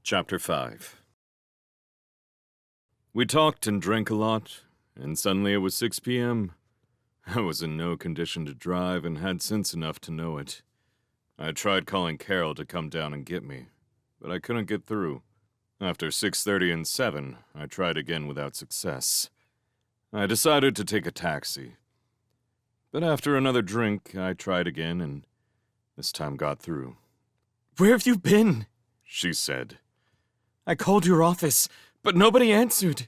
Chapter 5. We talked and drank a lot, and suddenly it was 6 p.m. I was in no condition to drive and had sense enough to know it. I tried calling Carol to come down and get me, but I couldn't get through. After 6:30 and 7, I tried again without success. I decided to take a taxi. But after another drink, I tried again and this time got through. "Where have you been?" she said. "I called your office, but nobody answered.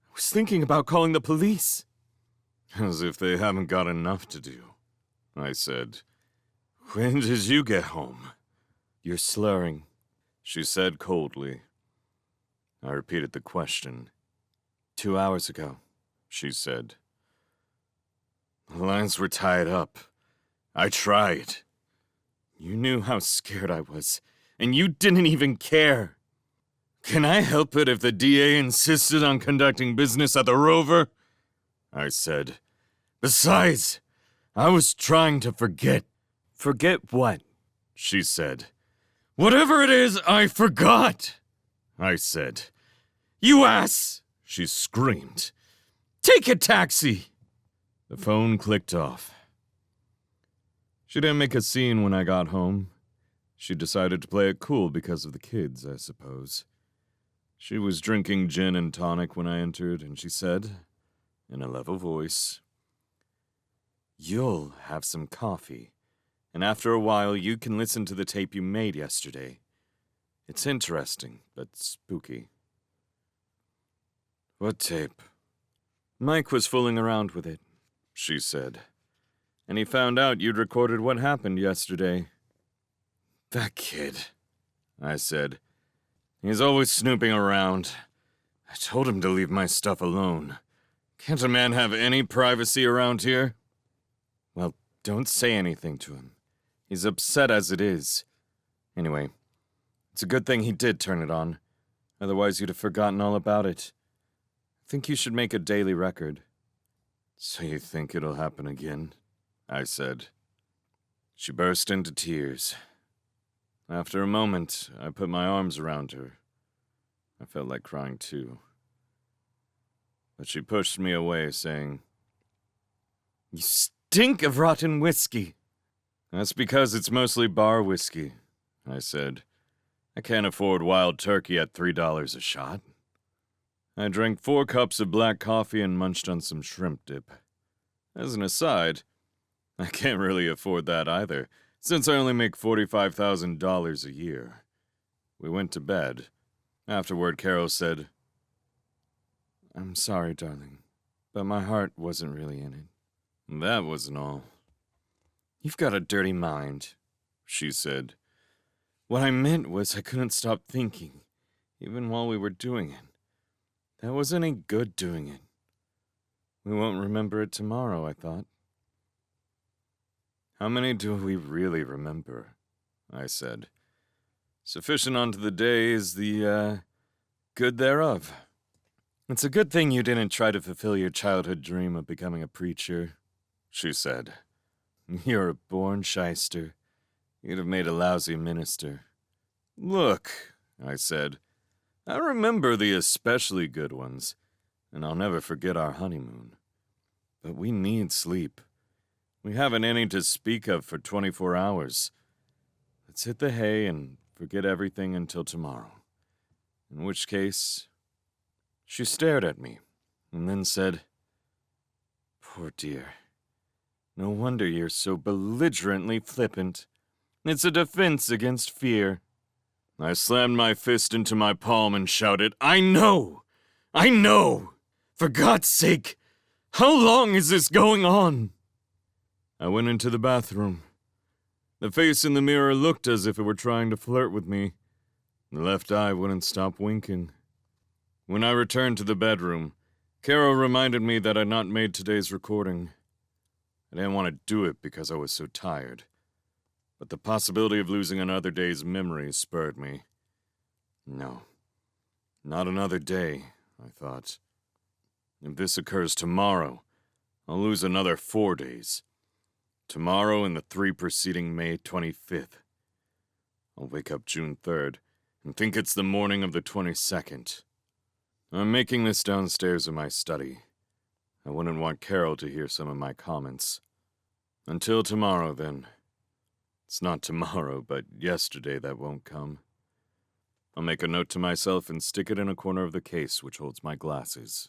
I was thinking about calling the police." As if they haven't got enough to do, I said. When did you get home? "You're slurring," she said coldly. I repeated the question. 2 hours ago, she said. The lines were tied up. I tried. You knew how scared I was, and you didn't even care. Can I help it if the DA insisted on conducting business at the Rover? I said. Besides, I was trying to forget. Forget what? She said. Whatever it is, I forgot, I said. You ass, she screamed. Take a taxi. The phone clicked off. She didn't make a scene when I got home. She decided to play it cool because of the kids, I suppose. She was drinking gin and tonic when I entered, and she said, in a level voice, "You'll have some coffee, and after a while you can listen to the tape you made yesterday. It's interesting, but spooky." "What tape?" "Mike was fooling around with it," she said. "And he found out you'd recorded what happened yesterday." That kid, I said. He's always snooping around. I told him to leave my stuff alone. Can't a man have any privacy around here? Well, don't say anything to him. He's upset as it is. Anyway, it's a good thing he did turn it on. Otherwise, you'd have forgotten all about it. I think you should make a daily record. So you think it'll happen again? I said. She burst into tears. After a moment, I put my arms around her. I felt like crying too. But she pushed me away, saying, "You stink of rotten whiskey." "That's because it's mostly bar whiskey," I said. "I can't afford wild turkey at $3 a shot." I drank 4 cups of black coffee and munched on some shrimp dip. As an aside, I can't really afford that either, since I only make $45,000 a year. We went to bed. Afterward, Carol said, "I'm sorry, darling, but my heart wasn't really in it." That wasn't all. "You've got a dirty mind," she said. "What I meant was I couldn't stop thinking, even while we were doing it. That wasn't any good doing it. We won't remember it tomorrow, I thought." "How many do we really remember?" I said. "Sufficient unto the day is the, good thereof." "It's a good thing you didn't try to fulfill your childhood dream of becoming a preacher," she said. "You're a born shyster. You'd have made a lousy minister." "Look," I said, "I remember the especially good ones, and I'll never forget our honeymoon. But we need sleep. We haven't any to speak of for 24 hours. Let's hit the hay and forget everything until tomorrow. In which case..." She stared at me, and then said, "Poor dear. No wonder you're so belligerently flippant. It's a defense against fear." I slammed my fist into my palm and shouted, I know! I know! For God's sake, how long is this going on?" I went into the bathroom. The face in the mirror looked as if it were trying to flirt with me. The left eye wouldn't stop winking. When I returned to the bedroom, Carol reminded me that I'd not made today's recording. I didn't want to do it because I was so tired, but the possibility of losing another day's memory spurred me. No, not another day, I thought. If this occurs tomorrow, I'll lose another 4 days. Tomorrow and the 3 preceding May 25th. I'll wake up June 3rd and think it's the morning of the 22nd. I'm making this downstairs in my study. I wouldn't want Carol to hear some of my comments. Until tomorrow, then. It's not tomorrow, but yesterday that won't come. I'll make a note to myself and stick it in a corner of the case which holds my glasses.